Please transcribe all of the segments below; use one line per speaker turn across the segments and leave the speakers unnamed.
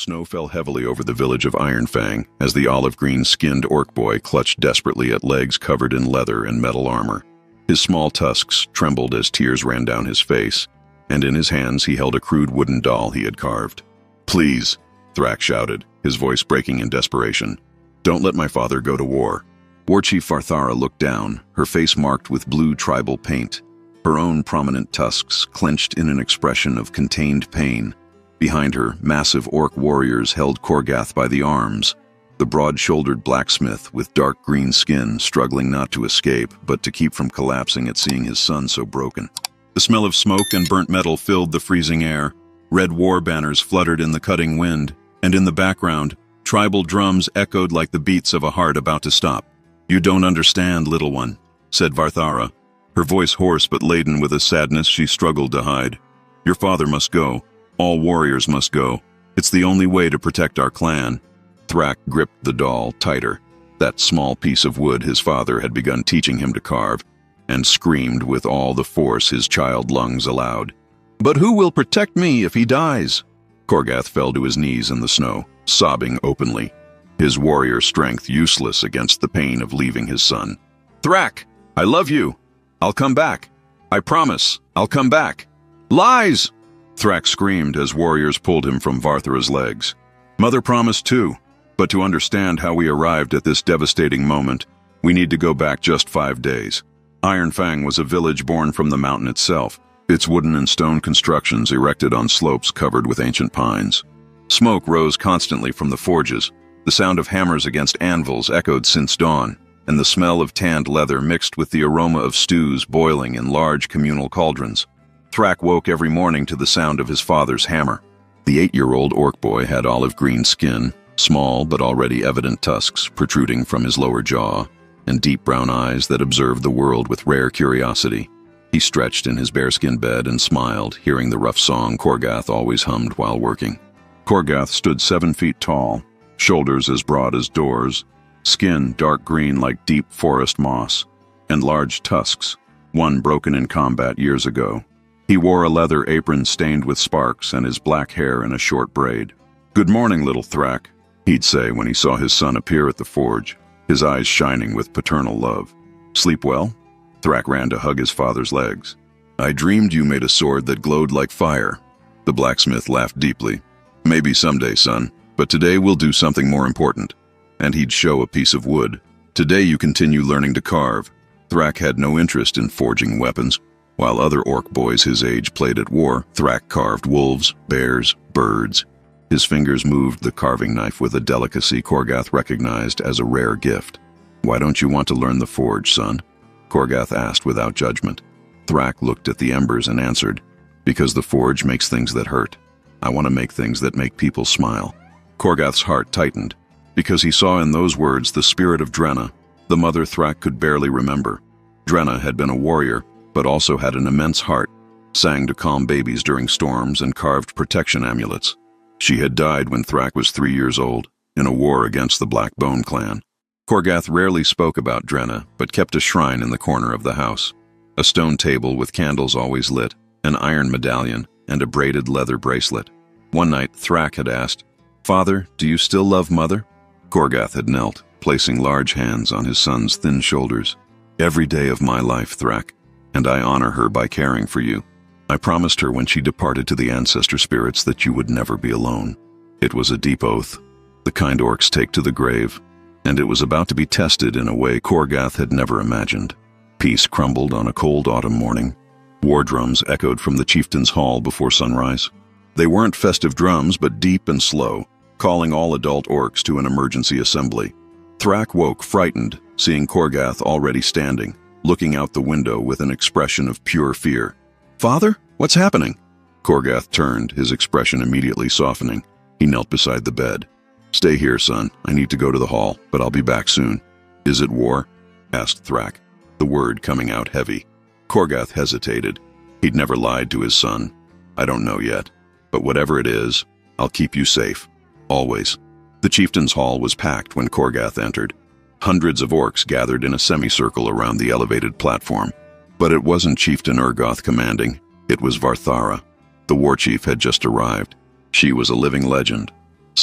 Snow fell heavily over the village of Ironfang as the olive-green-skinned orc boy clutched desperately at legs covered in leather and metal armor. His small tusks trembled as tears ran down his face, and in his hands he held a crude wooden doll he had carved. "Please," Thrak shouted, his voice breaking in desperation. "Don't let my father go to war." War Chief Varthara looked down, her face marked with blue tribal paint, her own prominent tusks clenched in an expression of contained pain. Behind her, massive orc warriors held Korgath by the arms, the broad-shouldered blacksmith with dark green skin struggling not to escape, but to keep from collapsing at seeing his son so broken. The smell of smoke and burnt metal filled the freezing air. Red war banners fluttered in the cutting wind, and in the background, tribal drums echoed like the beats of a heart about to stop. "You don't understand, little one," said Varthara, her voice hoarse but laden with a sadness she struggled to hide. "Your father must go. All warriors must go. It's the only way to protect our clan." Thrak gripped the doll tighter, that small piece of wood his father had begun teaching him to carve, and screamed with all the force his child lungs allowed. "But who will protect me if he dies?" Korgath fell to his knees in the snow, sobbing openly, his warrior strength useless against the pain of leaving his son. "Thrak, I love you. I'll come back. I promise, I'll come back." "Lies!" Thrak screamed as warriors pulled him from Varthara's legs. "Mother promised too, but to understand how we arrived at this devastating moment, we need to go back just 5 days. Ironfang was a village born from the mountain itself, its wooden and stone constructions erected on slopes covered with ancient pines. Smoke rose constantly from the forges, the sound of hammers against anvils echoed since dawn, and the smell of tanned leather mixed with the aroma of stews boiling in large communal cauldrons. Thrak woke every morning to the sound of his father's hammer. The 8-year-old orc boy had olive-green skin, small but already evident tusks protruding from his lower jaw, and deep brown eyes that observed the world with rare curiosity. He stretched in his bearskin bed and smiled, hearing the rough song Korgath always hummed while working. Korgath stood 7 feet tall, shoulders as broad as doors, skin dark green like deep forest moss, and large tusks, one broken in combat years ago. He wore a leather apron stained with sparks and his black hair in a short braid. "Good morning, little Thrak," he'd say when he saw his son appear at the forge, his eyes shining with paternal love. "Sleep well?" Thrak ran to hug his father's legs. "I dreamed you made a sword that glowed like fire." The blacksmith laughed deeply. "Maybe someday, son, but today we'll do something more important." And he'd show a piece of wood. "Today you continue learning to carve." Thrak had no interest in forging weapons. While other orc boys his age played at war, Thrak carved wolves, bears, birds. His fingers moved the carving knife with a delicacy Korgath recognized as a rare gift. "Why don't you want to learn the forge, son?" Korgath asked without judgment. Thrak looked at the embers and answered, "Because the forge makes things that hurt. I want to make things that make people smile." Korgath's heart tightened, because he saw in those words the spirit of Drenna, the mother Thrak could barely remember. Drenna had been a warrior, but also had an immense heart, sang to calm babies during storms and carved protection amulets. She had died when Thrak was 3 years old, in a war against the Black Bone clan. Korgath rarely spoke about Drenna, but kept a shrine in the corner of the house. A stone table with candles always lit, an iron medallion, and a braided leather bracelet. One night, Thrak had asked, "Father, do you still love Mother?" Korgath had knelt, placing large hands on his son's thin shoulders. "Every day of my life, Thrak, and I honor her by caring for you. I promised her when she departed to the ancestor spirits that you would never be alone." It was a deep oath, the kind orcs take to the grave, and it was about to be tested in a way Korgath had never imagined. Peace crumbled on a cold autumn morning. War drums echoed from the chieftain's hall before sunrise. They weren't festive drums, but deep and slow, calling all adult orcs to an emergency assembly. Thrak woke frightened, seeing Korgath already standing, looking out the window with an expression of pure fear. "Father, what's happening?" Korgath turned, his expression immediately softening. He knelt beside the bed. "Stay here, son. I need to go to the hall, but I'll be back soon." "Is it war?" asked Thrak, the word coming out heavy. Korgath hesitated. He'd never lied to his son. "I don't know yet, but whatever it is, I'll keep you safe. Always." The chieftain's hall was packed when Korgath entered. Hundreds of orcs gathered in a semicircle around the elevated platform. But it wasn't Chieftain Urgoth commanding, it was Varthara. The war chief had just arrived. She was a living legend.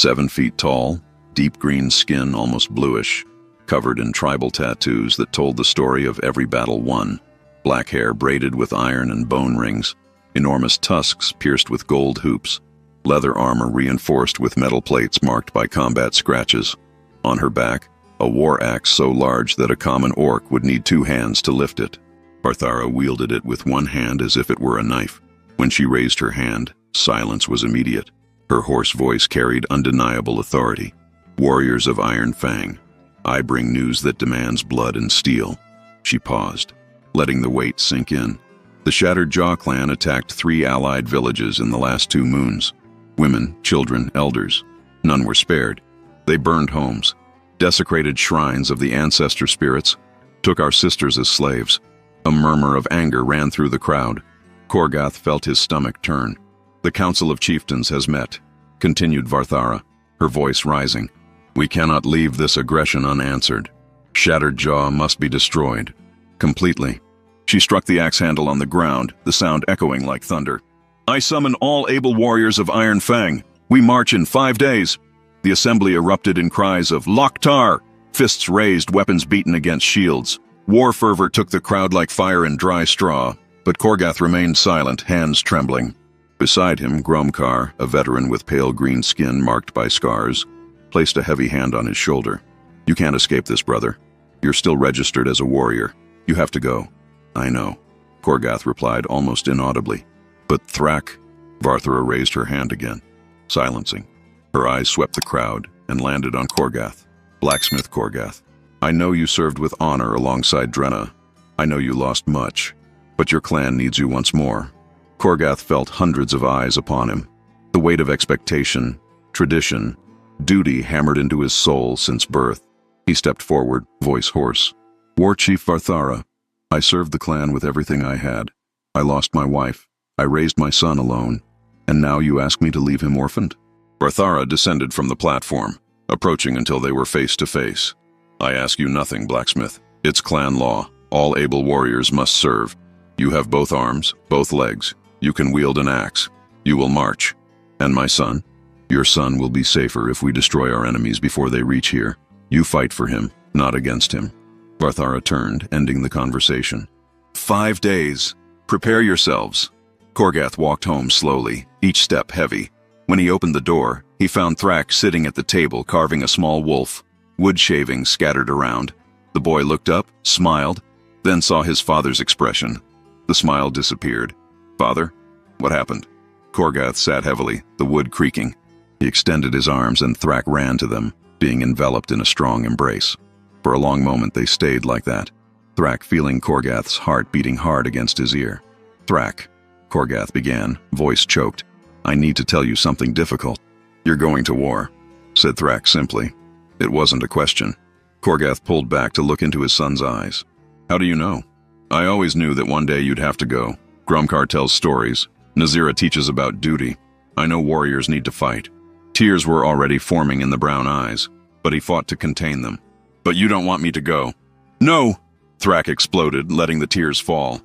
7 feet tall, deep green skin almost bluish, covered in tribal tattoos that told the story of every battle won, black hair braided with iron and bone rings, enormous tusks pierced with gold hoops, leather armor reinforced with metal plates marked by combat scratches. On her back, a war axe so large that a common orc would need 2 hands to lift it. Varthara wielded it with one hand as if it were a knife. When she raised her hand, silence was immediate. Her hoarse voice carried undeniable authority. "Warriors of Iron Fang, I bring news that demands blood and steel." She paused, letting the weight sink in. The Shattered Jaw clan attacked 3 allied villages in the last 2 moons. Women, children, elders. None were spared. They burned homes, desecrated shrines of the ancestor spirits, took our sisters as slaves. A murmur of anger ran through the crowd. Korgath felt his stomach turn. "The Council of Chieftains has met," continued Varthara, her voice rising. "We cannot leave this aggression unanswered. Shattered Jaw must be destroyed. Completely." She struck the axe handle on the ground, the sound echoing like thunder. "I summon all able warriors of Iron Fang. We march in 5 days." The assembly erupted in cries of "Loktar!" Fists raised, weapons beaten against shields. War fervor took the crowd like fire in dry straw, but Korgath remained silent, hands trembling. Beside him, Gromkar, a veteran with pale green skin marked by scars, placed a heavy hand on his shoulder. "You can't escape this, brother. You're still registered as a warrior. You have to go." "I know," Korgath replied almost inaudibly. "But Thrak..." Varthara raised her hand again, silencing. Her eyes swept the crowd and landed on Korgath. "Blacksmith Korgath, I know you served with honor alongside Drenna. I know you lost much, but your clan needs you once more." Korgath felt hundreds of eyes upon him. The weight of expectation, tradition, duty hammered into his soul since birth. He stepped forward, voice hoarse. "War Chief Varthara, I served the clan with everything I had. I lost my wife. I raised my son alone. And now you ask me to leave him orphaned?" Varthara descended from the platform, approaching until they were face to face. "I ask you nothing, Blacksmith. It's clan law. All able warriors must serve. You have both arms, both legs. You can wield an axe. You will march. And my son? Your son will be safer if we destroy our enemies before they reach here. You fight for him, not against him." Varthara turned, ending the conversation. 5 days. Prepare yourselves." Korgath walked home slowly, each step heavy. When he opened the door, he found Thrak sitting at the table carving a small wolf, wood shavings scattered around. The boy looked up, smiled, then saw his father's expression. The smile disappeared. "Father, what happened?" Korgath sat heavily, the wood creaking. He extended his arms and Thrak ran to them, being enveloped in a strong embrace. For a long moment they stayed like that, Thrak feeling Korgath's heart beating hard against his ear. "Thrak," Korgath began, voice choked, "I need to tell you something difficult." "You're going to war," said Thrak simply. It wasn't a question. Korgath pulled back to look into his son's eyes. "How do you know?" "I always knew that one day you'd have to go. Gromkar tells stories. Nazira teaches about duty. I know warriors need to fight." Tears were already forming in the brown eyes, but he fought to contain them. "But you don't want me to go." "No!" Thrak exploded, letting the tears fall.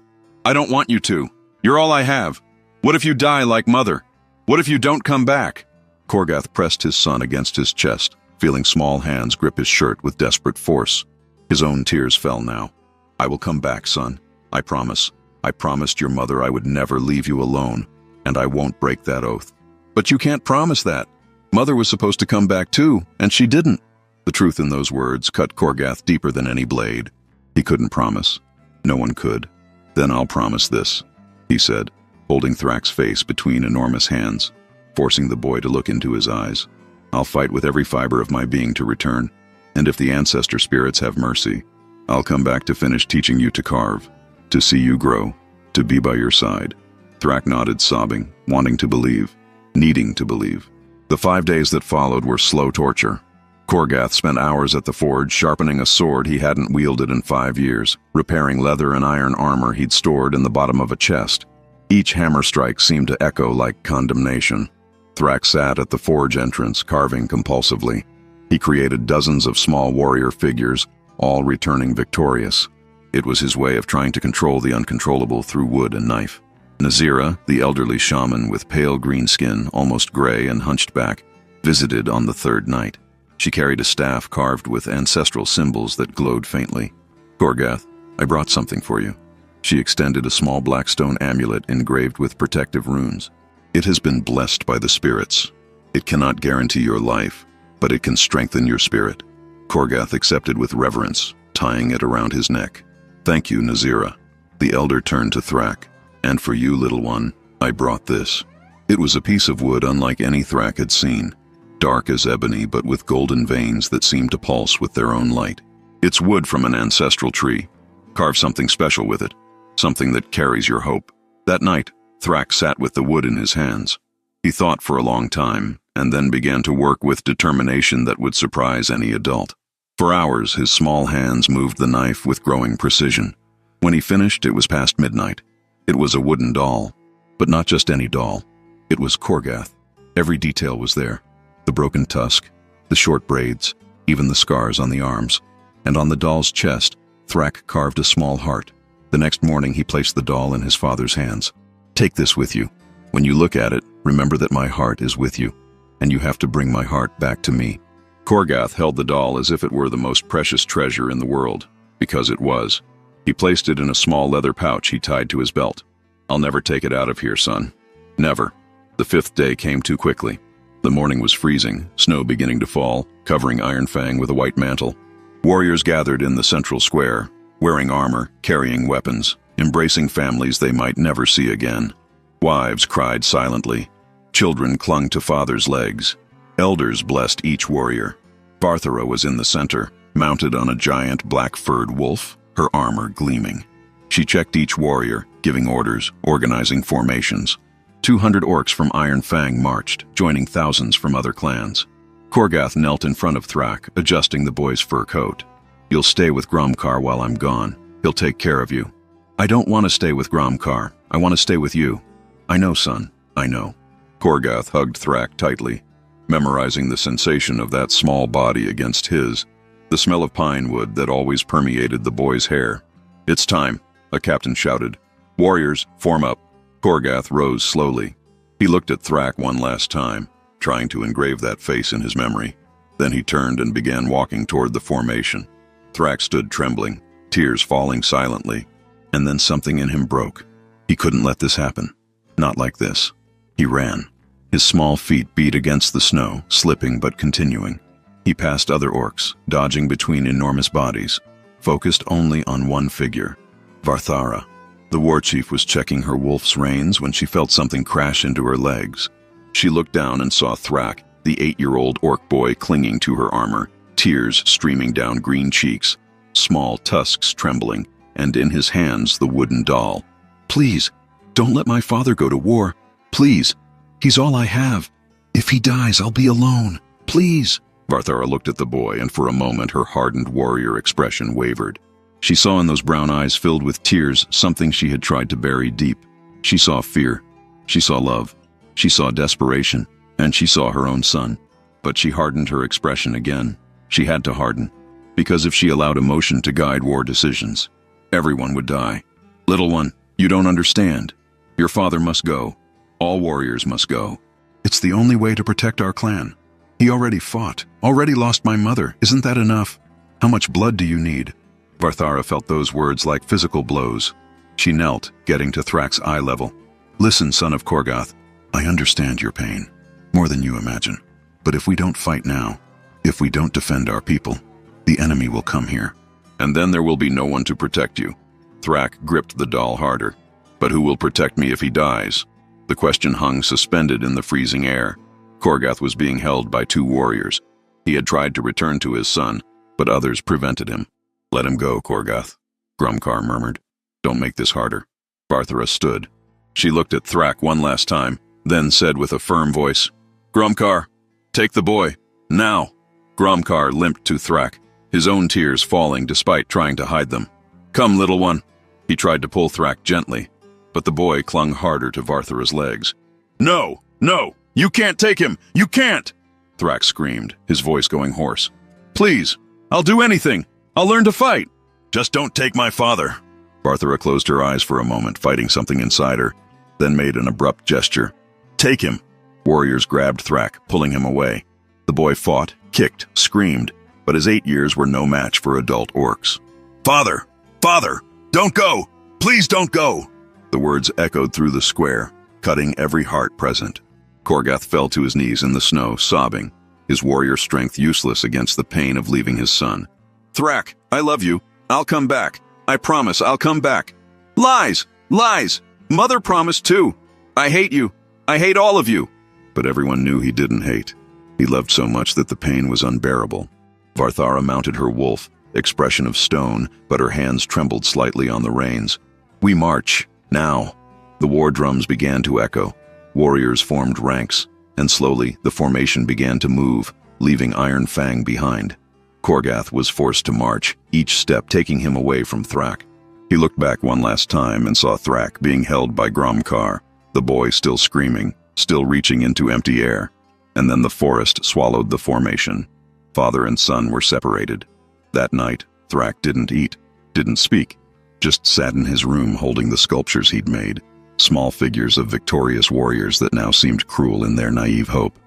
"I don't want you to. You're all I have. What if you die like Mother? What if you don't come back?" Korgath pressed his son against his chest, feeling small hands grip his shirt with desperate force. His own tears fell now. "I will come back, son. I promise. I promised your mother I would never leave you alone, and I won't break that oath." "But you can't promise that. Mother was supposed to come back too, and she didn't." The truth in those words cut Korgath deeper than any blade. He couldn't promise. No one could. "Then I'll promise this," he said, holding Thrak's face between enormous hands, forcing the boy to look into his eyes. "I'll fight with every fiber of my being to return, and if the ancestor spirits have mercy, I'll come back to finish teaching you to carve, to see you grow, to be by your side." Thrak nodded, sobbing, wanting to believe, needing to believe. The 5 days that followed were slow torture. Korgath spent hours at the forge sharpening a sword he hadn't wielded in 5 years, repairing leather and iron armor he'd stored in the bottom of a chest. Each hammer strike seemed to echo like condemnation. Thrak sat at the forge entrance, carving compulsively. He created dozens of small warrior figures, all returning victorious. It was his way of trying to control the uncontrollable through wood and knife. Nazira, the elderly shaman with pale green skin, almost gray and hunched back, visited on the third night. She carried a staff carved with ancestral symbols that glowed faintly. "Korgath, I brought something for you." She extended a small black stone amulet engraved with protective runes. "It has been blessed by the spirits. It cannot guarantee your life, but it can strengthen your spirit." Korgath accepted with reverence, tying it around his neck. "Thank you, Nazira." The elder turned to Thrak. "And for you, little one, I brought this." It was a piece of wood unlike any Thrak had seen, dark as ebony but with golden veins that seemed to pulse with their own light. "It's wood from an ancestral tree. Carve something special with it, something that carries your hope." That night, Thrak sat with the wood in his hands. He thought for a long time, and then began to work with determination that would surprise any adult. For hours, his small hands moved the knife with growing precision. When he finished, it was past midnight. It was a wooden doll, but not just any doll. It was Korgath. Every detail was there. The broken tusk, the short braids, even the scars on the arms. And on the doll's chest, Thrak carved a small heart. The next morning, he placed the doll in his father's hands. "Take this with you. When you look at it, remember that my heart is with you, and you have to bring my heart back to me." Korgath held the doll as if it were the most precious treasure in the world, because it was. He placed it in a small leather pouch he tied to his belt. "I'll never take it out of here, son. Never." The fifth day came too quickly. The morning was freezing, snow beginning to fall, covering Iron Fang with a white mantle. Warriors gathered in the central square, wearing armor, carrying weapons, embracing families they might never see again. Wives cried silently. Children clung to fathers' legs. Elders blessed each warrior. Barthara was in the center, mounted on a giant black-furred wolf, her armor gleaming. She checked each warrior, giving orders, organizing formations. 200 orcs from Iron Fang marched, joining thousands from other clans. Korgath knelt in front of Thrak, adjusting the boy's fur coat. "You'll stay with Gromkar while I'm gone. He'll take care of you." "I don't want to stay with Gromkar. I want to stay with you." "I know, son. I know." Korgath hugged Thrak tightly, memorizing the sensation of that small body against his, the smell of pine wood that always permeated the boy's hair. "It's time," a captain shouted. "Warriors, form up." Korgath rose slowly. He looked at Thrak one last time, trying to engrave that face in his memory. Then he turned and began walking toward the formation. Thrak stood trembling, tears falling silently. And then something in him broke. He couldn't let this happen. Not like this. He ran. His small feet beat against the snow, slipping but continuing. He passed other orcs, dodging between enormous bodies, focused only on one figure, Varthara. The war chief was checking her wolf's reins when she felt something crash into her legs. She looked down and saw Thrak, the 8-year-old orc boy clinging to her armor, tears streaming down green cheeks, small tusks trembling, and in his hands the wooden doll. "Please, don't let my father go to war. Please. He's all I have. If he dies, I'll be alone. Please." Varthara looked at the boy, and for a moment her hardened warrior expression wavered. She saw in those brown eyes filled with tears something she had tried to bury deep. She saw fear. She saw love. She saw desperation. And she saw her own son. But she hardened her expression again. She had to harden, because if she allowed emotion to guide war decisions, everyone would die. "Little one, you don't understand. Your father must go. All warriors must go. It's the only way to protect our clan. He already fought, already lost my mother. Isn't that enough? How much blood do you need?" Varthara felt those words like physical blows. She knelt, getting to Thrak's eye level. "Listen, son of Korgath, I understand your pain, more than you imagine. But if we don't fight now, if we don't defend our people, the enemy will come here. And then there will be no one to protect you." Thrak gripped the doll harder. "But who will protect me if he dies?" The question hung suspended in the freezing air. Korgath was being held by 2 warriors. He had tried to return to his son, but others prevented him. "Let him go, Korgath," Gromkar murmured. "Don't make this harder." Barthara stood. She looked at Thrak one last time, then said with a firm voice, "Gromkar, take the boy, now." Gromkar limped to Thrak, his own tears falling despite trying to hide them. "Come, little one." He tried to pull Thrak gently, but the boy clung harder to Varthara's legs. "No, no, you can't take him, you can't!" Thrak screamed, his voice going hoarse. "Please, I'll do anything. I'll learn to fight. Just don't take my father." Barthara closed her eyes for a moment, fighting something inside her, then made an abrupt gesture. "Take him." Warriors grabbed Thrak, pulling him away. The boy fought, kicked, screamed, but his 8 years were no match for adult orcs. "Father! Father! Don't go! Please don't go!" The words echoed through the square, cutting every heart present. Korgath fell to his knees in the snow, sobbing, his warrior strength useless against the pain of leaving his son. "Thrak, I love you. I'll come back. I promise I'll come back." "Lies! Lies! Mother promised too. I hate you. I hate all of you." But everyone knew he didn't hate. He loved so much that the pain was unbearable. Varthara mounted her wolf, expression of stone, but her hands trembled slightly on the reins. "We march, now." The war drums began to echo. Warriors formed ranks, and slowly the formation began to move, leaving Iron Fang behind. Korgath was forced to march, each step taking him away from Thrak. He looked back one last time and saw Thrak being held by Gromkar, the boy still screaming, still reaching into empty air. And then the forest swallowed the formation. Father and son were separated. That night, Thrak didn't eat, didn't speak, just sat in his room holding the sculptures he'd made, small figures of victorious warriors that now seemed cruel in their naive hope.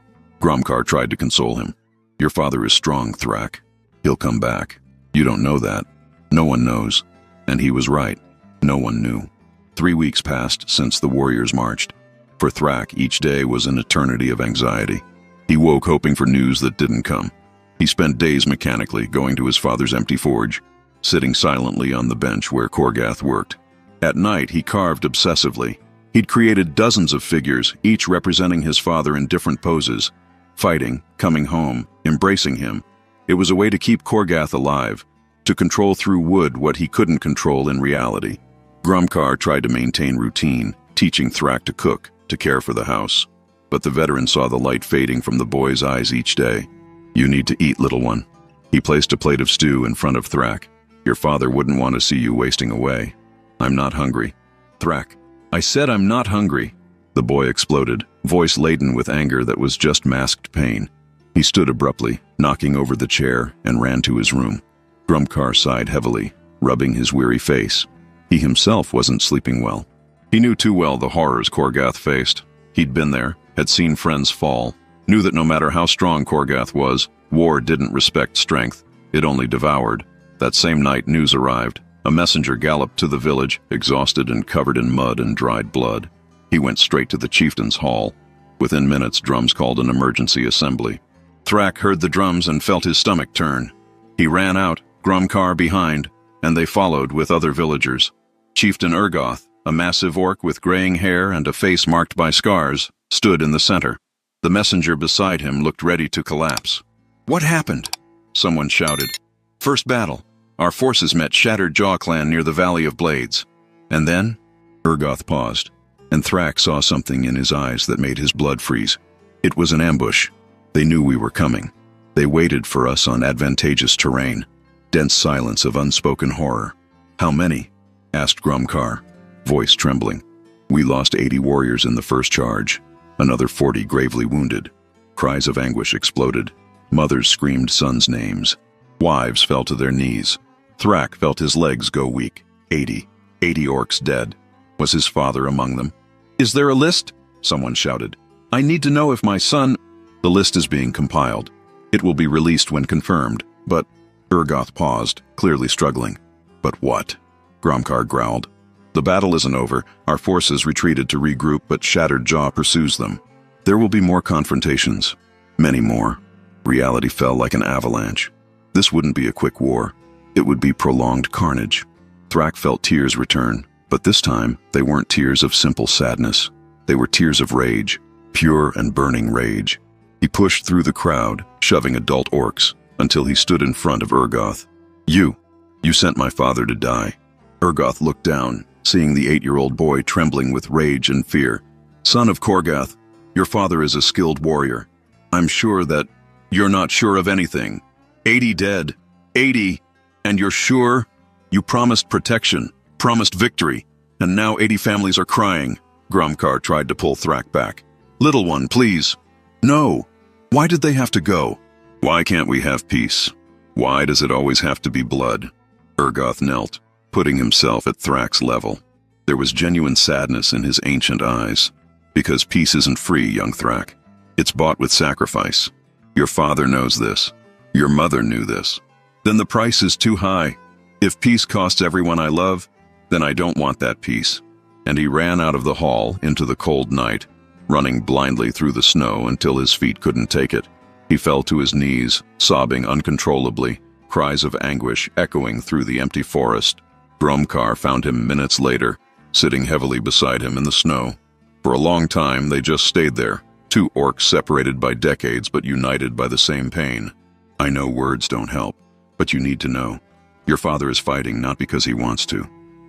Gromkar tried to console him. "Your father is strong, Thrak. He'll come back. You don't know that. No one knows." And he was right. No one knew. 3 weeks passed since the warriors marched. For Thrak, each day was an eternity of anxiety. He woke hoping for news that didn't come. He spent days mechanically going to his father's empty forge, sitting silently on the bench where Korgath worked. At night, he carved obsessively. He'd created dozens of figures, each representing his father in different poses, fighting, coming home, embracing him. It was a way to keep Korgath alive, to control through wood what he couldn't control in reality. Gromkar tried to maintain routine, teaching Thrak to cook, to care for the house. But the veteran saw the light fading from the boy's eyes each day. "You need to eat, little one." He placed a plate of stew in front of Thrak. "Your father wouldn't want to see you wasting away." "I'm not hungry." "Thrak, I said I'm not hungry." The boy exploded, voice laden with anger that was just masked pain. He stood abruptly, knocking over the chair, and ran to his room. Gromkar sighed heavily, rubbing his weary face. He himself wasn't sleeping well. He knew too well the horrors Korgath faced. He'd been there, had seen friends fall, knew that no matter how strong Korgath was, war didn't respect strength. It only devoured. That same night, news arrived. A messenger galloped to the village, exhausted and covered in mud and dried blood. He went straight to the chieftain's hall. Within minutes, drums called an emergency assembly. Thrak heard the drums and felt his stomach turn. He ran out, Gromkar behind, and they followed with other villagers. Chieftain Urgoth, a massive orc with graying hair and a face marked by scars, stood in the center. The messenger beside him looked ready to collapse. "What happened?" someone shouted. "First battle. Our forces met Shattered Jaw clan near the Valley of Blades." And then, Urgoth paused, and Thrak saw something in his eyes that made his blood freeze. It was an ambush. They knew we were coming. They waited for us on advantageous terrain. Dense silence of unspoken horror. "How many?" asked Gromkar, voice trembling. "We lost 80 warriors in the first charge. Another 40 gravely wounded." Cries of anguish exploded. Mothers screamed sons' names. Wives fell to their knees. Thrak felt his legs go weak. 80 orcs dead. Was his father among them? "Is there a list?" someone shouted. "I need to know if my son—" "The list is being compiled. It will be released when confirmed, but—" Urgoth paused, clearly struggling. "But what?" Gromkar growled. "The battle isn't over. Our forces retreated to regroup, but Shattered Jaw pursues them. There will be more confrontations. Many more." Reality fell like an avalanche. This wouldn't be a quick war. It would be prolonged carnage. Thrak felt tears return, but this time they weren't tears of simple sadness. They were tears of rage, pure and burning rage. He pushed through the crowd, shoving adult orcs, until he stood in front of Urgoth. You sent my father to die." Urgoth looked down, seeing the 8-year-old boy trembling with rage and fear. "Son of Korgath, your father is a skilled warrior. I'm sure that you're not sure of anything. 80 dead. 80. And you're sure? You promised protection, promised victory, and now 80 families are crying." Gromkar tried to pull Thrak back. "Little one, please." "No. Why did they have to go? Why can't we have peace? Why does it always have to be blood?" Urgoth knelt, putting himself at Thrak's level. There was genuine sadness in his ancient eyes. "Because peace isn't free, young Thrak. It's bought with sacrifice. Your father knows this. Your mother knew this. Then the price is too high. If peace costs everyone I love, then I don't want that peace." And he ran out of the hall into the cold night, running blindly through the snow until his feet couldn't take it. He fell to his knees, sobbing uncontrollably, cries of anguish echoing through the empty forest. Gromkar found him minutes later, sitting heavily beside him in the snow. For a long time, they just stayed there, two orcs separated by decades but united by the same pain. "I know words don't help, but you need to know. Your father is fighting not because he wants to.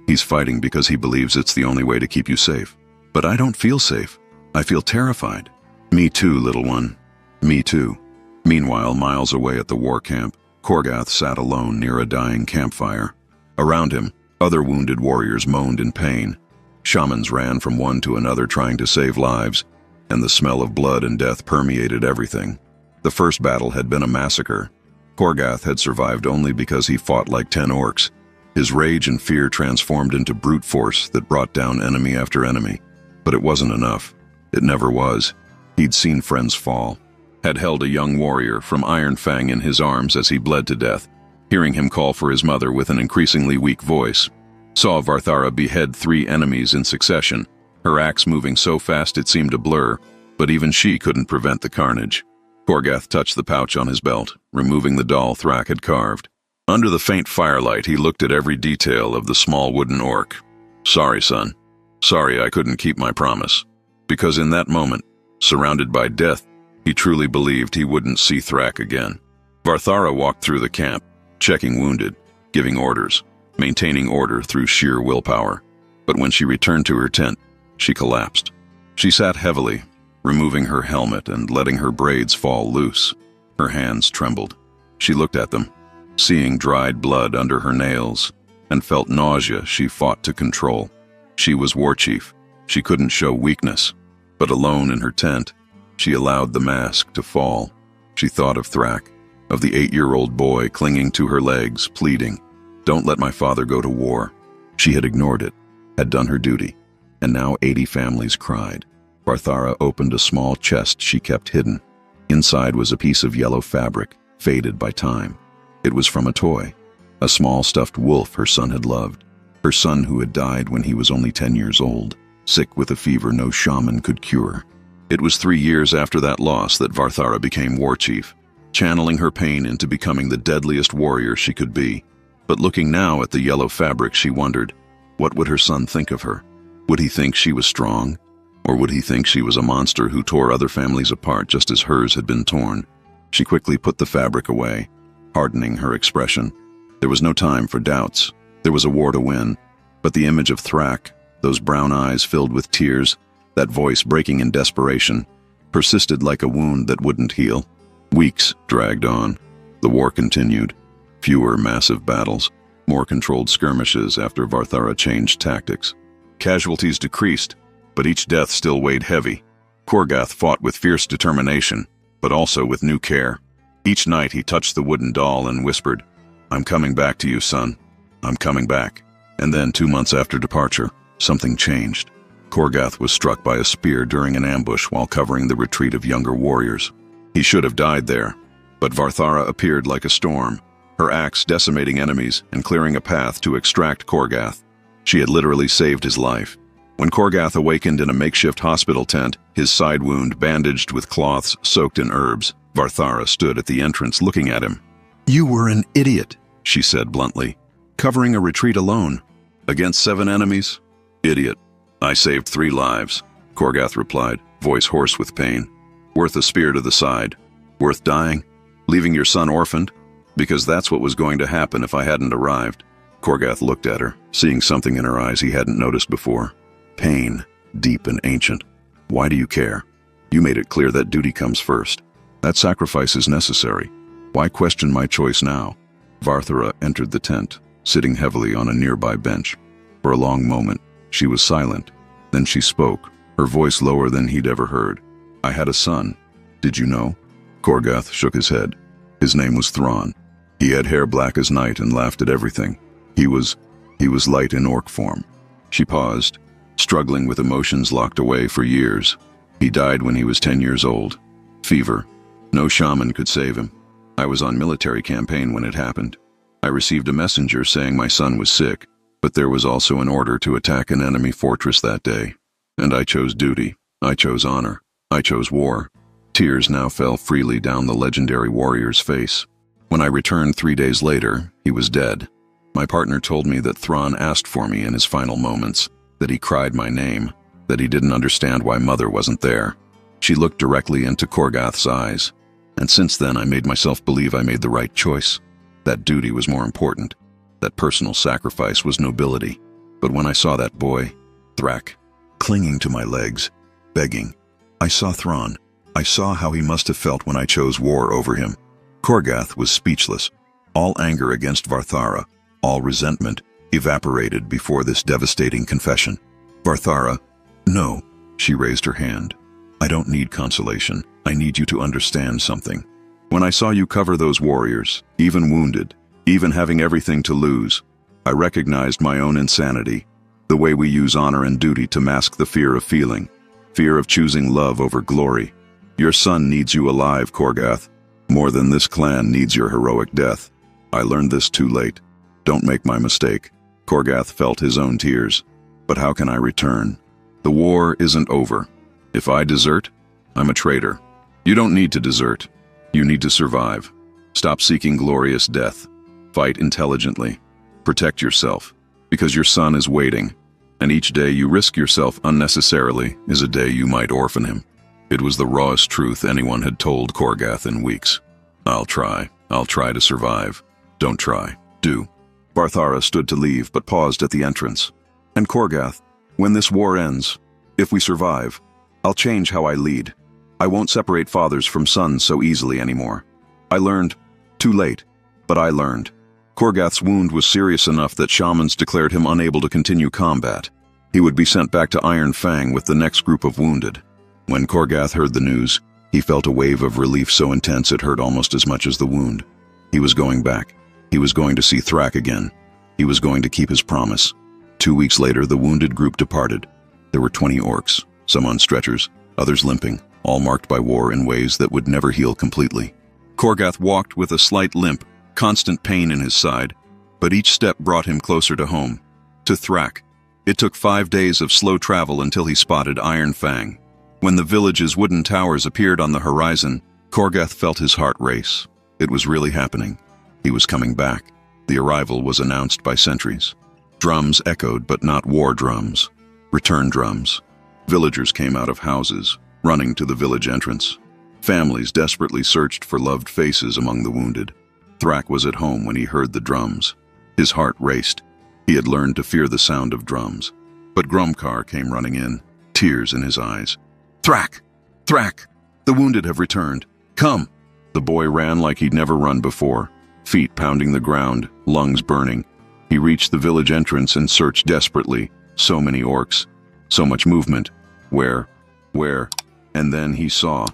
He's fighting because he believes it's the only way to keep you safe. But I don't feel safe. I feel terrified." "Me too, little one. Me too." Meanwhile, miles away at the war camp, Korgath sat alone near a dying campfire. Around him, other wounded warriors moaned in pain. Shamans ran from one to another trying to save lives, and the smell of blood and death permeated everything. The first battle had been a massacre. Korgath had survived only because he fought like 10 orcs. His rage and fear transformed into brute force that brought down enemy after enemy. But it wasn't enough. It never was. He'd seen friends fall, had held a young warrior from Iron Fang in his arms as he bled to death, hearing him call for his mother with an increasingly weak voice. Saw Varthara behead 3 enemies in succession, her axe moving so fast it seemed a blur, but even she couldn't prevent the carnage. Korgath touched the pouch on his belt, removing the doll Thrak had carved. Under the faint firelight, he looked at every detail of the small wooden orc. "Sorry, son. Sorry I couldn't keep my promise." Because in that moment, surrounded by death, he truly believed he wouldn't see Thrak again. Varthara walked through the camp, checking wounded, giving orders, maintaining order through sheer willpower. But when she returned to her tent, she collapsed. She sat heavily, removing her helmet and letting her braids fall loose. Her hands trembled. She looked at them, seeing dried blood under her nails, and felt nausea she fought to control. She was war chief. She couldn't show weakness. But alone in her tent, she allowed the mask to fall. She thought of Thrak, of the 8-year-old boy clinging to her legs, pleading, "Don't let my father go to war." She had ignored it, had done her duty, and now 80 families cried. Varthara opened a small chest she kept hidden. Inside was a piece of yellow fabric, faded by time. It was from a toy, a small stuffed wolf her son had loved, her son who had died when he was only 10 years old, sick with a fever no shaman could cure. It was 3 years after that loss that Varthara became war chief, channeling her pain into becoming the deadliest warrior she could be. But looking now at the yellow fabric, she wondered, what would her son think of her? Would he think she was strong? Or would he think she was a monster who tore other families apart just as hers had been torn? She quickly put the fabric away, hardening her expression. There was no time for doubts. There was a war to win. But the image of Thrak, those brown eyes filled with tears, that voice breaking in desperation, persisted like a wound that wouldn't heal. Weeks dragged on. The war continued. Fewer massive battles, more controlled skirmishes after Varthara changed tactics. Casualties decreased, but each death still weighed heavy. Korgath fought with fierce determination, but also with new care. Each night he touched the wooden doll and whispered, "I'm coming back to you, son. I'm coming back." And then 2 months after departure, something changed. Korgath was struck by a spear during an ambush while covering the retreat of younger warriors. He should have died there, but Varthara appeared like a storm, her axe decimating enemies and clearing a path to extract Korgath. She had literally saved his life. When Korgath awakened in a makeshift hospital tent, his side wound bandaged with cloths soaked in herbs, Varthara stood at the entrance looking at him. "You were an idiot," she said bluntly. "Covering a retreat alone. Against 7 enemies? Idiot. I saved 3 lives," Korgath replied, voice hoarse with pain. "Worth a spear to the side. Worth dying? Leaving your son orphaned? Because that's what was going to happen if I hadn't arrived." Korgath looked at her, seeing something in her eyes he hadn't noticed before. Pain, deep and ancient. "Why do you care? You made it clear that duty comes first. That sacrifice is necessary. Why question my choice now?" Varthara entered the tent, sitting heavily on a nearby bench. For a long moment, she was silent. Then she spoke, her voice lower than he'd ever heard. "I had a son. Did you know?" Korgath shook his head. His name was Thrawn. He had hair black as night and laughed at everything. He was light in orc form. She paused, struggling with emotions locked away for years. He died when he was 10 years old. Fever. No shaman could save him. I was on military campaign when it happened. I received a messenger saying my son was sick, but there was also an order to attack an enemy fortress that day. And I chose duty. I chose honor. I chose war. Tears now fell freely down the legendary warrior's face. When I returned 3 days later, he was dead. My partner told me that Thrawn asked for me in his final moments, that he cried my name, that he didn't understand why Mother wasn't there. She looked directly into Korgath's eyes, and since then I made myself believe I made the right choice. That duty was more important. That personal sacrifice was nobility. But when I saw that boy, Thrak, clinging to my legs, begging, I saw Thrawn. I saw how he must have felt when I chose war over him. Korgath was speechless. All anger against Varthara, all resentment, evaporated before this devastating confession. Varthara, no, she raised her hand. I don't need consolation. I need you to understand something. When I saw you cover those warriors, even wounded, even having everything to lose, I recognized my own insanity, the way we use honor and duty to mask the fear of feeling, fear of choosing love over glory. Your son needs you alive, Korgath. More than this clan needs your heroic death. I learned this too late. Don't make my mistake. Korgath felt his own tears. But how can I return? The war isn't over. If I desert, I'm a traitor. You don't need to desert. You need to survive. Stop seeking glorious death. Fight intelligently. Protect yourself, because your son is waiting, and each day you risk yourself unnecessarily is a day you might orphan him. It was the rawest truth anyone had told Korgath in weeks. I'll try to survive. Don't try, do. Varthara stood to leave but paused at the entrance. And Korgath, when this war ends, if we survive, I'll change how I lead. I won't separate fathers from sons so easily anymore. I learned, too late, but I learned. Korgath's wound was serious enough that shamans declared him unable to continue combat. He would be sent back to Iron Fang with the next group of wounded. When Korgath heard the news, he felt a wave of relief so intense it hurt almost as much as the wound. He was going back. He was going to see Thrak again. He was going to keep his promise. 2 weeks later, the wounded group departed. There were 20 orcs, some on stretchers, others limping, all marked by war in ways that would never heal completely. Korgath walked with a slight limp, constant pain in his side, but each step brought him closer to home, to Thrak. It took 5 days of slow travel until he spotted Iron Fang. When the village's wooden towers appeared on the horizon, Korgath felt his heart race. It was really happening. He was coming back. The arrival was announced by sentries. Drums echoed, but not war drums. Return drums. Villagers came out of houses, running to the village entrance. Families desperately searched for loved faces among the wounded. Thrak was at home when he heard the drums. His heart raced. He had learned to fear the sound of drums. But Grumkar came running in, tears in his eyes. Thrak! Thrak! The wounded have returned. Come! The boy ran like he'd never run before, feet pounding the ground, lungs burning. He reached the village entrance and searched desperately. So many orcs. So much movement. Where? And then he saw,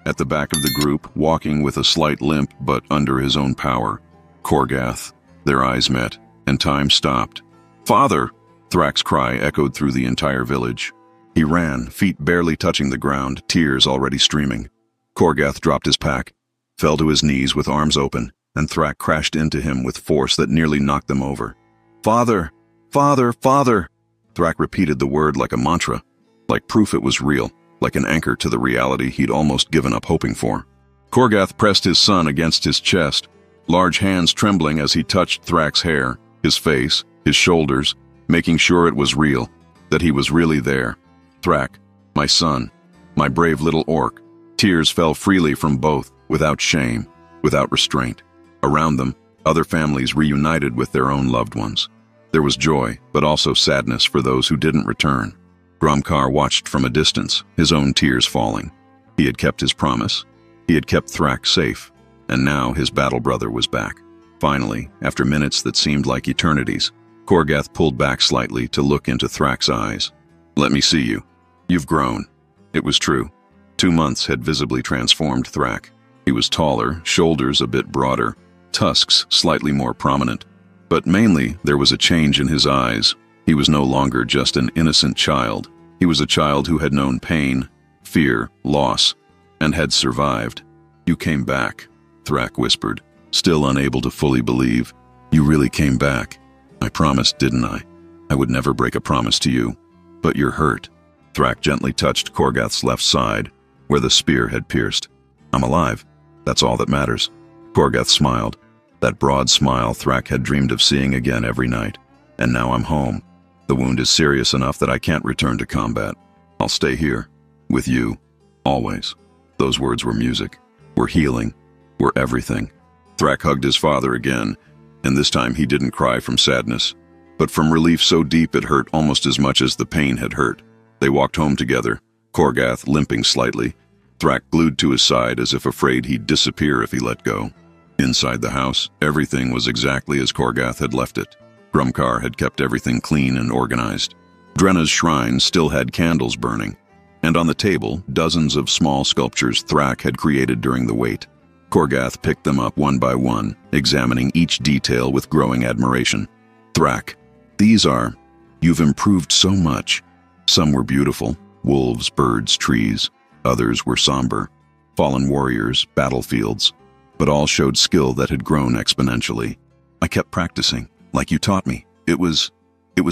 at the back of the group, walking with a slight limp but under his own power, Korgath. Their eyes met, and time stopped. Father! Thrak's cry echoed through the entire village. He ran, feet barely touching the ground, tears already streaming. Korgath dropped his pack, fell to his knees with arms open, and Thrak crashed into him with force that nearly knocked them over. Father! Father! Father! Thrak repeated the word like a mantra, like proof it was real, like an anchor to the reality he'd almost given up hoping for. Korgath pressed his son against his chest, large hands trembling as he touched Thrak's hair, his face, his shoulders, making sure it was real, that he was really there. Thrak, my son, my brave little orc. Tears fell freely from both, without shame, without restraint. Around them, other families reunited with their own loved ones. There was joy, but also sadness for those who didn't return. Grumkar watched from a distance, his own tears falling. He had kept his promise. He had kept Thrak safe, and now his battle brother was back. Finally, after minutes that seemed like eternities, Korgath pulled back slightly to look into Thrak's eyes. Let me see you. You've grown. It was true. 2 months had visibly transformed Thrak. He was taller, shoulders a bit broader, tusks slightly more prominent. But mainly, there was a change in his eyes. He was no longer just an innocent child. He was a child who had known pain, fear, loss, and had survived. You came back, Thrak whispered, still unable to fully believe. You really came back. I promised, didn't I? I would never break a promise to you. But you're hurt. Thrak gently touched Korgath's left side, where the spear had pierced. I'm alive. That's all that matters. Korgath smiled. That broad smile Thrak had dreamed of seeing again every night. And now I'm home. The wound is serious enough that I can't return to combat. I'll stay here. With you. Always. Those words were music. Were healing. Were everything. Thrak hugged his father again, and this time he didn't cry from sadness, but from relief so deep it hurt almost as much as the pain had hurt. They walked home together, Korgath limping slightly, Thrak glued to his side as if afraid he'd disappear if he let go. Inside the house, everything was exactly as Korgath had left it. Grumkar had kept everything clean and organized. Drenna's shrine still had candles burning, and on the table, dozens of small sculptures Thrak had created during the wait. Korgath picked them up one by one, examining each detail with growing admiration. Thrak, these are... You've improved so much. Some were beautiful, wolves, birds, trees. Others were somber, fallen warriors, battlefields. But all showed skill that had grown exponentially. I kept practicing, like you taught me. It was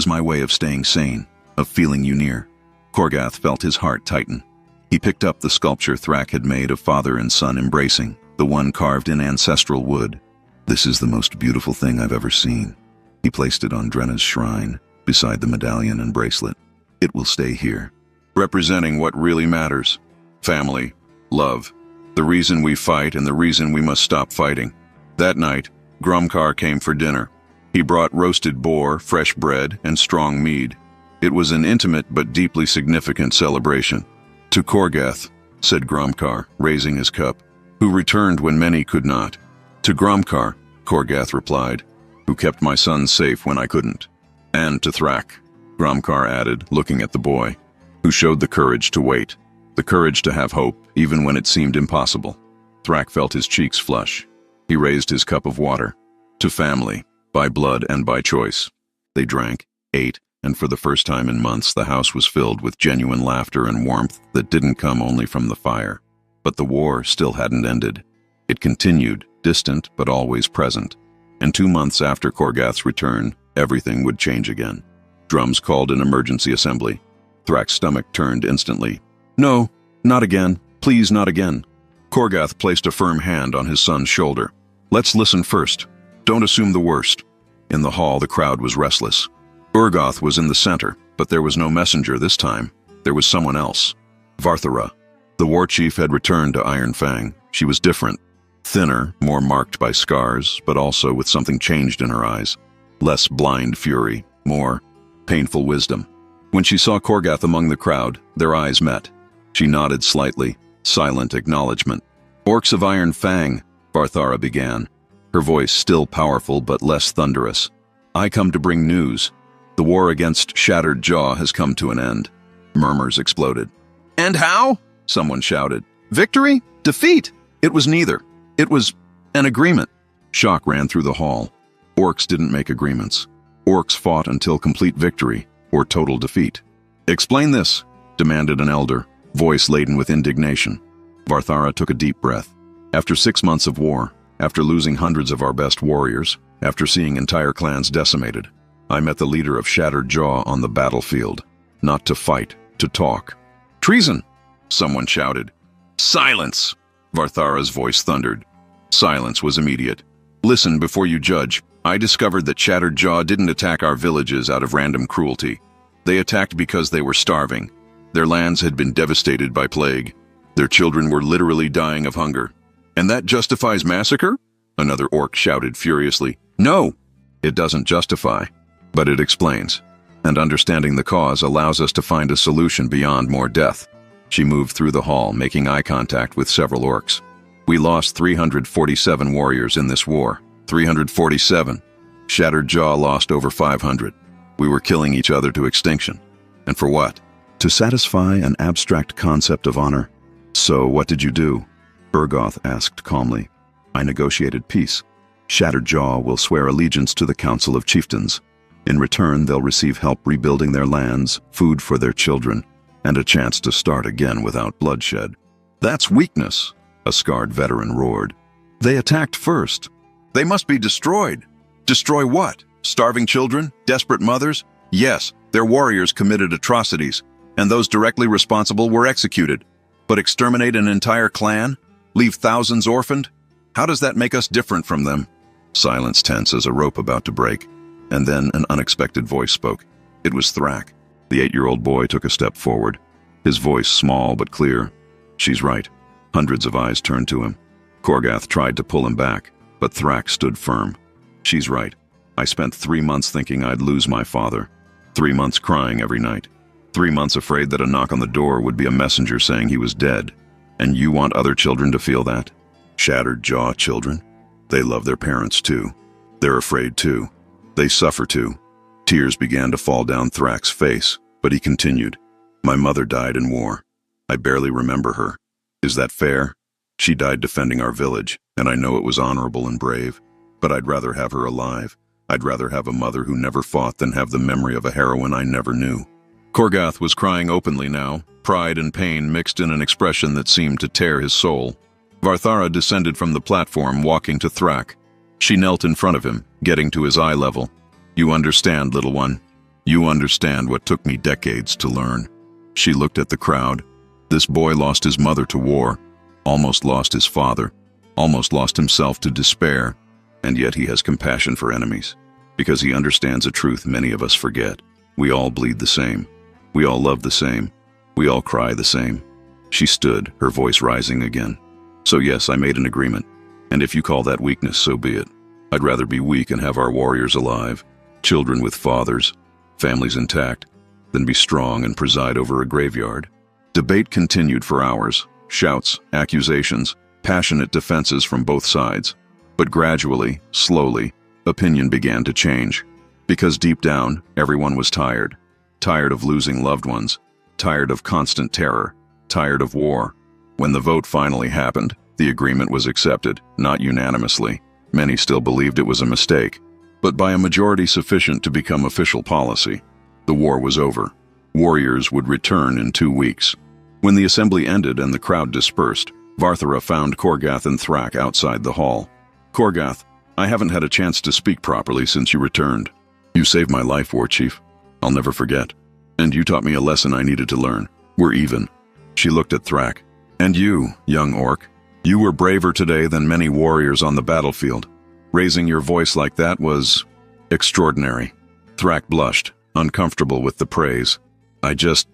my way of staying sane, of feeling you near. Korgath felt his heart tighten. He picked up the sculpture Thrak had made of father and son embracing, the one carved in ancestral wood. This is the most beautiful thing I've ever seen. He placed it on Drenna's shrine, beside the medallion and bracelet. It will stay here, representing what really matters. Family, love, the reason we fight and the reason we must stop fighting. That night, Grumkar came for dinner. He brought roasted boar, fresh bread, and strong mead. It was an intimate but deeply significant celebration. To Korgath, said Grumkar, raising his cup, who returned when many could not. To Grumkar, Korgath replied, who kept my son safe when I couldn't. And to Thrak, Grumkar added, looking at the boy, who showed the courage to wait, the courage to have hope even when it seemed impossible. Thrak felt his cheeks flush. He raised his cup of water. To family, by blood and by choice. They drank, ate, and for the first time in months the house was filled with genuine laughter and warmth that didn't come only from the fire. But the war still hadn't ended. It continued, distant but always present. And 2 months after Korgath's return, everything would change again. Drums called an emergency assembly. Thrak's stomach turned instantly. No, not again. Please, not again. Korgath placed a firm hand on his son's shoulder. Let's listen first. Don't assume the worst. In the hall, the crowd was restless. Urgoth was in the center, but there was no messenger this time. There was someone else. Varthara. The war chief had returned to Iron Fang. She was different. Thinner, more marked by scars, but also with something changed in her eyes. Less blind fury, more painful wisdom. When she saw Korgath among the crowd, their eyes met. She nodded slightly, silent acknowledgement. Orcs of Iron Fang, Varthara began, her voice still powerful but less thunderous. I come to bring news. The war against Shattered Jaw has come to an end. Murmurs exploded. And how? Someone shouted. Victory? Defeat? It was neither. It was an agreement. Shock ran through the hall. Orcs didn't make agreements. Orcs fought until complete victory or total defeat. Explain this, demanded an elder, voice laden with indignation. Varthara took a deep breath. After 6 months of war, after losing hundreds of our best warriors, after seeing entire clans decimated, I met the leader of Shattered Jaw on the battlefield. Not to fight, to talk. Treason! Someone shouted. Silence! Varthara's voice thundered. Silence was immediate. Listen before you judge. I discovered that Shattered Jaw didn't attack our villages out of random cruelty. They attacked because they were starving. Their lands had been devastated by plague. Their children were literally dying of hunger. And that justifies massacre? Another orc shouted furiously. No, it doesn't justify, but it explains. And understanding the cause allows us to find a solution beyond more death. She moved through the hall, making eye contact with several orcs. We lost 347 warriors in this war. 347. Shattered Jaw lost over 500. We were killing each other to extinction. And for what? To satisfy an abstract concept of honor. So what did you do? Urgoth asked calmly. I negotiated peace. Shattered Jaw will swear allegiance to the Council of Chieftains. In return, they'll receive help rebuilding their lands, food for their children, and a chance to start again without bloodshed. That's weakness, A scarred veteran roared. They attacked first. They must be destroyed. Destroy what? Starving children? Desperate mothers? Yes, their warriors committed atrocities, and those directly responsible were executed. But exterminate an entire clan? Leave thousands orphaned? How does that make us different from them? Silence tense as a rope about to break, and then an unexpected voice spoke. It was Thrak. The 8-year-old boy took a step forward, his voice small but clear. She's right. Hundreds of eyes turned to him. Korgath tried to pull him back, but Thrak stood firm. She's right. I spent 3 months thinking I'd lose my father. 3 months crying every night. 3 months afraid that a knock on the door would be a messenger saying he was dead. And you want other children to feel that? Shattered jaw children? They love their parents too. They're afraid too. They suffer too. Tears began to fall down Thrak's face, but he continued. My mother died in war. I barely remember her. Is that fair? She died defending our village, and I know it was honorable and brave. But I'd rather have her alive. I'd rather have a mother who never fought than have the memory of a heroine I never knew. Korgath was crying openly now, pride and pain mixed in an expression that seemed to tear his soul. Varthara descended from the platform, walking to Thrak. She knelt in front of him, getting to his eye level. You understand, little one. You understand what took me decades to learn. She looked at the crowd. This boy lost his mother to war, almost lost his father, almost lost himself to despair, and yet he has compassion for enemies, because he understands a truth many of us forget. We all bleed the same. We all love the same. We all cry the same. She stood, her voice rising again. So yes, I made an agreement, and if you call that weakness, so be it. I'd rather be weak and have our warriors alive, children with fathers, families intact, than be strong and preside over a graveyard. Debate continued for hours, shouts, accusations, passionate defenses from both sides. But gradually, slowly, opinion began to change. Because deep down, everyone was tired. Tired of losing loved ones. Tired of constant terror. Tired of war. When the vote finally happened, the agreement was accepted, not unanimously. Many still believed it was a mistake, but by a majority sufficient to become official policy. The war was over. Warriors would return in 2 weeks. When the assembly ended and the crowd dispersed, Varthara found Korgath and Thrak outside the hall. Korgath, I haven't had a chance to speak properly since you returned. You saved my life, War Chief. I'll never forget. And you taught me a lesson I needed to learn. We're even. She looked at Thrak. And you, young orc, you were braver today than many warriors on the battlefield. Raising your voice like that was extraordinary. Thrak blushed, uncomfortable with the praise. I just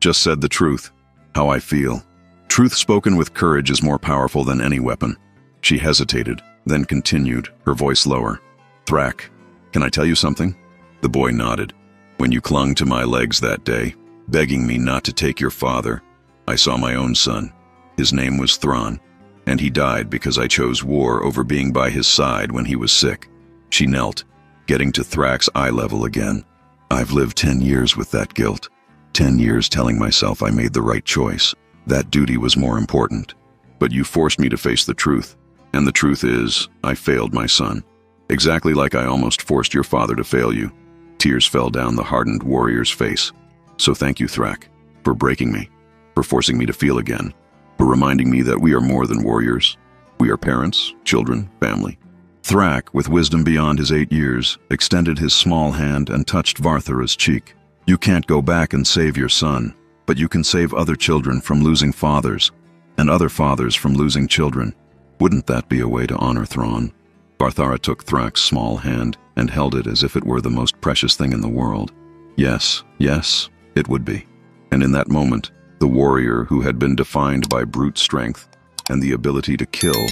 said the truth. How I feel. Truth spoken with courage is more powerful than any weapon. She hesitated, then continued, her voice lower. Thrak, can I tell you something? The boy nodded. When you clung to my legs that day, begging me not to take your father, I saw my own son. His name was Thrawn, and he died because I chose war over being by his side when he was sick. She knelt, getting to Thrak's eye level again. I've lived 10 years with that guilt. 10 years telling myself I made the right choice. That duty was more important. But you forced me to face the truth. And the truth is, I failed my son. Exactly like I almost forced your father to fail you. Tears fell down the hardened warrior's face. So thank you, Thrak, for breaking me, for forcing me to feel again, for reminding me that we are more than warriors. We are parents, children, family. Thrak, with wisdom beyond his 8 years, extended his small hand and touched Varthara's cheek. You can't go back and save your son, but you can save other children from losing fathers, and other fathers from losing children. Wouldn't that be a way to honor Thrawn? Varthara took Thrak's small hand and held it as if it were the most precious thing in the world. Yes, yes, it would be. And in that moment, the warrior who had been defined by brute strength and the ability to kill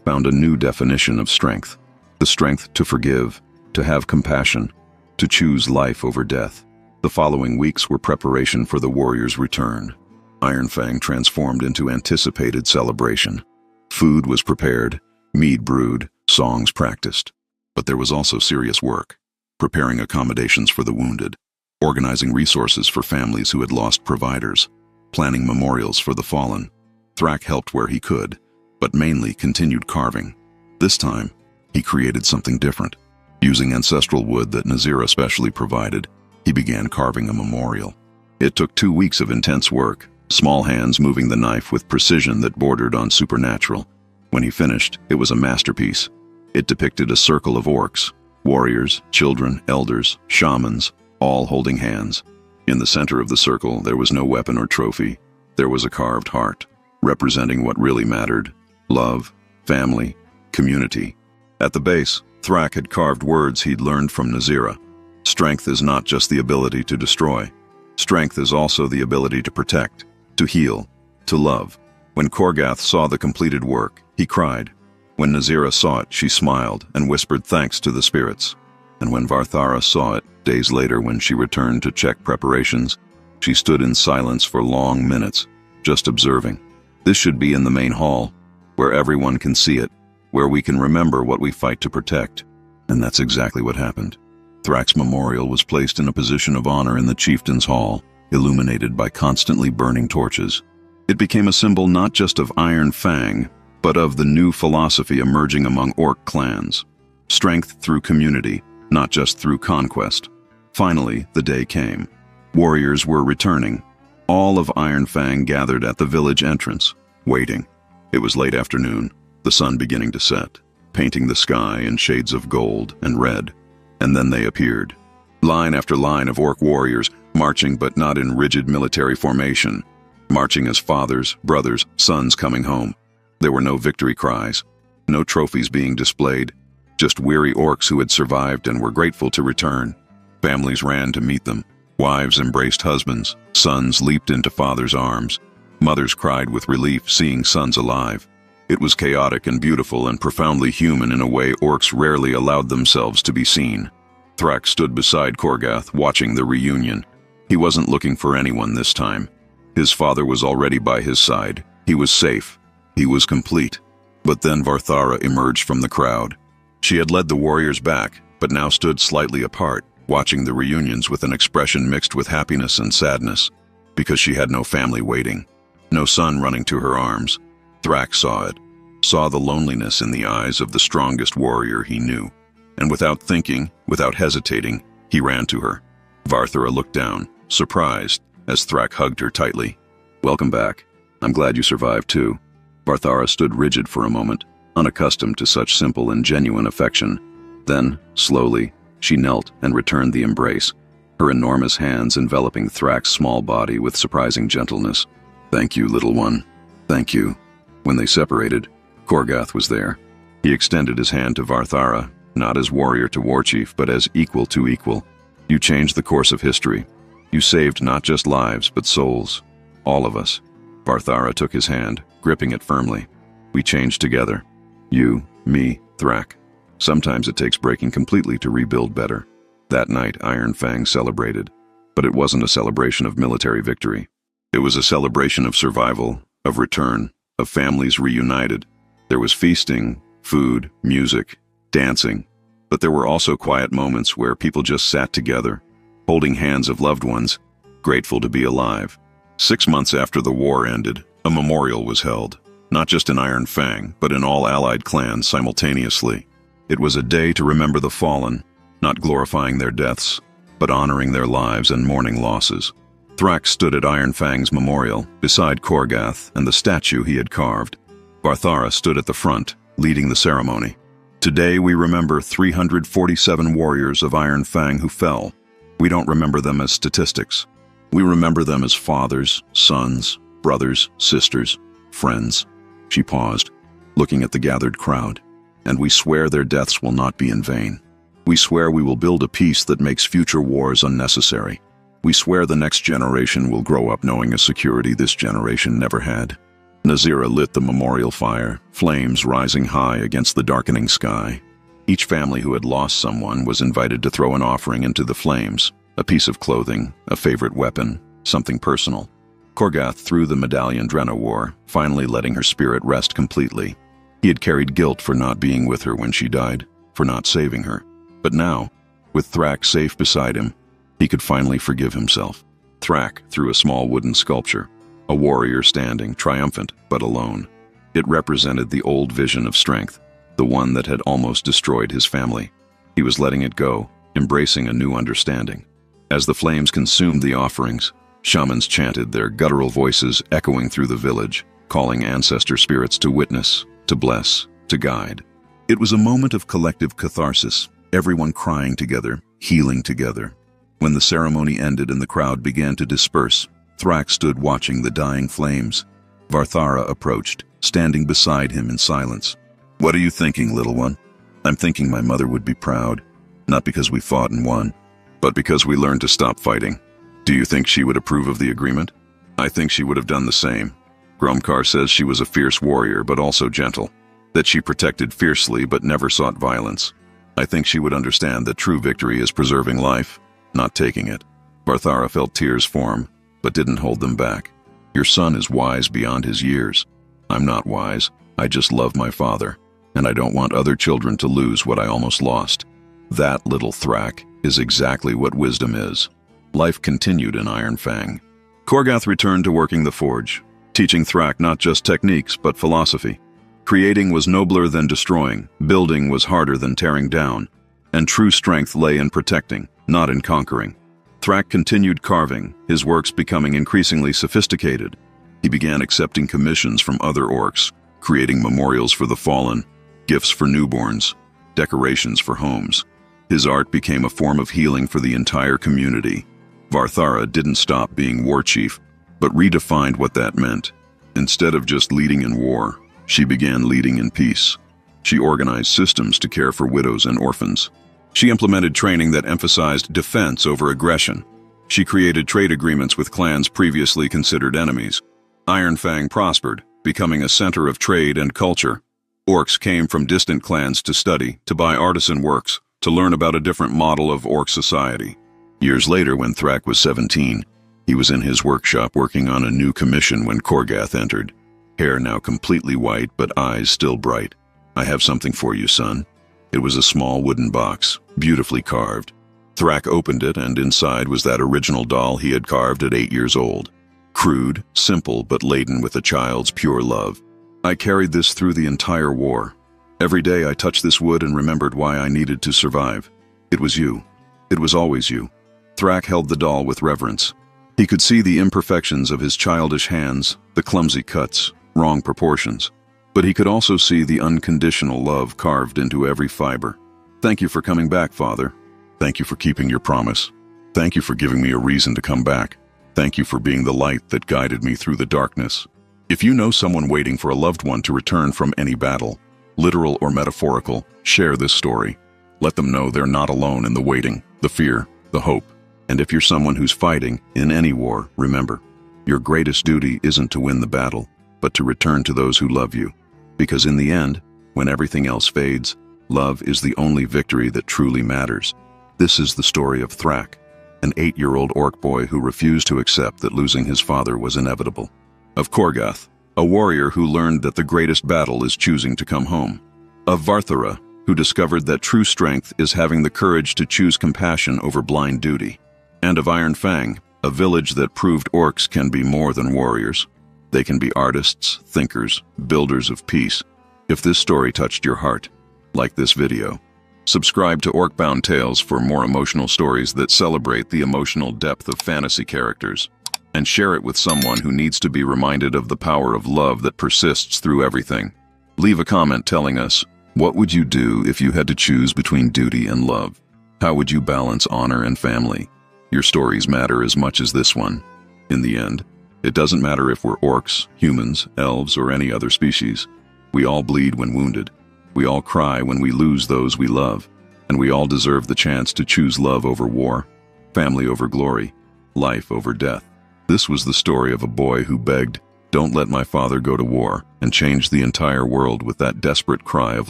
found a new definition of strength. The strength to forgive, to have compassion, to choose life over death. The following weeks were preparation for the warrior's return. Iron Fang transformed into anticipated celebration. Food was prepared, mead brewed, songs practiced. But there was also serious work, preparing accommodations for the wounded, organizing resources for families who had lost providers, planning memorials for the fallen. Thrak helped where he could, but mainly continued carving. This time, he created something different. Using ancestral wood that Nazira specially provided, he began carving a memorial. It took 2 weeks of intense work, small hands moving the knife with precision that bordered on supernatural. When he finished, it was a masterpiece. It depicted a circle of orcs, warriors, children, elders, shamans, all holding hands. In the center of the circle, there was no weapon or trophy. There was a carved heart, representing what really mattered: love, family, community. At the base, Thrak had carved words he'd learned from Nazira. Strength is not just the ability to destroy. Strength is also the ability to protect, to heal, to love. When Korgath saw the completed work, he cried. When Nazira saw it, she smiled and whispered thanks to the spirits. And when Varthara saw it, days later when she returned to check preparations, she stood in silence for long minutes, just observing. This should be in the main hall, where everyone can see it, where we can remember what we fight to protect. And that's exactly what happened. Thrak's memorial was placed in a position of honor in the chieftain's hall, illuminated by constantly burning torches. It became a symbol not just of Iron Fang, but of the new philosophy emerging among orc clans. Strength through community, not just through conquest. Finally, the day came. Warriors were returning. All of Iron Fang gathered at the village entrance, waiting. It was late afternoon, the sun beginning to set, painting the sky in shades of gold and red. And then they appeared. Line after line of orc warriors, marching but not in rigid military formation. Marching as fathers, brothers, sons coming home. There were no victory cries, no trophies being displayed, just weary orcs who had survived and were grateful to return. Families ran to meet them. Wives embraced husbands. Sons leaped into fathers' arms. Mothers cried with relief seeing sons alive. It was chaotic and beautiful and profoundly human in a way orcs rarely allowed themselves to be seen. Thrak stood beside Korgath, watching the reunion. He wasn't looking for anyone this time. His father was already by his side. He was safe. He was complete. But then Varthara emerged from the crowd. She had led the warriors back, but now stood slightly apart, watching the reunions with an expression mixed with happiness and sadness, because she had no family waiting, no son running to her arms. Thrak saw it, saw the loneliness in the eyes of the strongest warrior he knew, and without thinking, without hesitating, he ran to her. Varthara looked down, surprised, as Thrak hugged her tightly. "Welcome back. I'm glad you survived too." Varthara stood rigid for a moment, unaccustomed to such simple and genuine affection. Then, slowly, she knelt and returned the embrace, her enormous hands enveloping Thrak's small body with surprising gentleness. "Thank you, little one. Thank you." When they separated, Korgath was there. He extended his hand to Varthara, not as warrior to warchief, but as equal to equal. "You changed the course of history. You saved not just lives, but souls. All of us." Varthara took his hand, gripping it firmly. "We changed together. You, me, Thrak. Sometimes it takes breaking completely to rebuild better." That night, Iron Fang celebrated. But it wasn't a celebration of military victory. It was a celebration of survival, of return, of families reunited. There was feasting, food, music, dancing. But there were also quiet moments where people just sat together, holding hands of loved ones, grateful to be alive. 6 months after the war ended, a memorial was held, not just in Iron Fang, but in all allied clans simultaneously. It was a day to remember the fallen, not glorifying their deaths, but honoring their lives and mourning losses. Thrak stood at Iron Fang's memorial, beside Korgath and the statue he had carved. Varthara stood at the front, leading the ceremony. Today we remember 347 warriors of Iron Fang who fell. We don't remember them as statistics. We remember them as fathers, sons, brothers, sisters, friends. She paused, looking at the gathered crowd. "And we swear their deaths will not be in vain. We swear we will build a peace that makes future wars unnecessary. We swear the next generation will grow up knowing a security this generation never had." Nazira lit the memorial fire, flames rising high against the darkening sky. Each family who had lost someone was invited to throw an offering into the flames, a piece of clothing, a favorite weapon, something personal. Korgath threw the medallion Drenna wore, finally letting her spirit rest completely. He had carried guilt for not being with her when she died, for not saving her. But now, with Thrak safe beside him, he could finally forgive himself. Thrak threw a small wooden sculpture, a warrior standing, triumphant, but alone. It represented the old vision of strength, the one that had almost destroyed his family. He was letting it go, embracing a new understanding. As the flames consumed the offerings, Shamans chanted, their guttural voices echoing through the village, calling ancestor spirits to witness, to bless, to guide. It was a moment of collective catharsis, everyone crying together, healing together. When the ceremony ended and the crowd began to disperse, Thrak stood watching the dying flames. Varthara approached, standing beside him in silence. "What are you thinking, little one?" "I'm thinking my mother would be proud, not because we fought and won, but because we learned to stop fighting." "Do you think she would approve of the agreement?" "I think she would have done the same. Gromkar says she was a fierce warrior but also gentle, that she protected fiercely but never sought violence. I think she would understand that true victory is preserving life, not taking it." Varthara felt tears form, but didn't hold them back. "Your son is wise beyond his years. I'm not wise, I just love my father, and I don't want other children to lose what I almost lost." That, little Thrak, is exactly what wisdom is. Life continued in Iron Fang. Korgath returned to working the forge, teaching Thrak not just techniques but philosophy. Creating was nobler than destroying, building was harder than tearing down, and true strength lay in protecting, not in conquering. Thrak continued carving, his works becoming increasingly sophisticated. He began accepting commissions from other orcs, creating memorials for the fallen, gifts for newborns, decorations for homes. His art became a form of healing for the entire community. Varthara didn't stop being war chief, but redefined what that meant. Instead of just leading in war, she began leading in peace. She organized systems to care for widows and orphans. She implemented training that emphasized defense over aggression. She created trade agreements with clans previously considered enemies. Iron Fang prospered, becoming a center of trade and culture. Orcs came from distant clans to study, to buy artisan works, to learn about a different model of orc society. Years later, when Thrak was 17, he was in his workshop working on a new commission when Korgath entered. Hair now completely white, but eyes still bright. "I have something for you, son." It was a small wooden box, beautifully carved. Thrak opened it, and inside was that original doll he had carved at 8 years old. Crude, simple, but laden with a child's pure love. "I carried this through the entire war. Every day I touched this wood and remembered why I needed to survive. It was you. It was always you." Thrak held the doll with reverence. He could see the imperfections of his childish hands, the clumsy cuts, wrong proportions. But he could also see the unconditional love carved into every fiber. "Thank you for coming back, Father. Thank you for keeping your promise. Thank you for giving me a reason to come back. Thank you for being the light that guided me through the darkness." If you know someone waiting for a loved one to return from any battle, literal or metaphorical, share this story. Let them know they're not alone in the waiting, the fear, the hope. And if you're someone who's fighting in any war, remember, your greatest duty isn't to win the battle, but to return to those who love you. Because in the end, when everything else fades, love is the only victory that truly matters. This is the story of Thrak, an 8-year-old orc boy who refused to accept that losing his father was inevitable. Of Korgath, a warrior who learned that the greatest battle is choosing to come home. Of Varthara, who discovered that true strength is having the courage to choose compassion over blind duty. And of Iron Fang, a village that proved orcs can be more than warriors. They can be artists, thinkers, builders of peace. If this story touched your heart, like this video. Subscribe to Orcbound Tales for more emotional stories that celebrate the emotional depth of fantasy characters. And share it with someone who needs to be reminded of the power of love that persists through everything. Leave a comment telling us, what would you do if you had to choose between duty and love? How would you balance honor and family? Your stories matter as much as this one. In the end, it doesn't matter if we're orcs, humans, elves, or any other species. We all bleed when wounded. We all cry when we lose those we love. And we all deserve the chance to choose love over war, family over glory, life over death. This was the story of a boy who begged, "Don't let my father go to war," and changed the entire world with that desperate cry of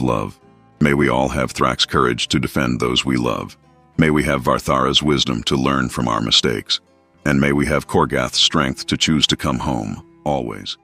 love. May we all have Thrak's courage to defend those we love. May we have Varthara's wisdom to learn from our mistakes. And may we have Korgath's strength to choose to come home, always.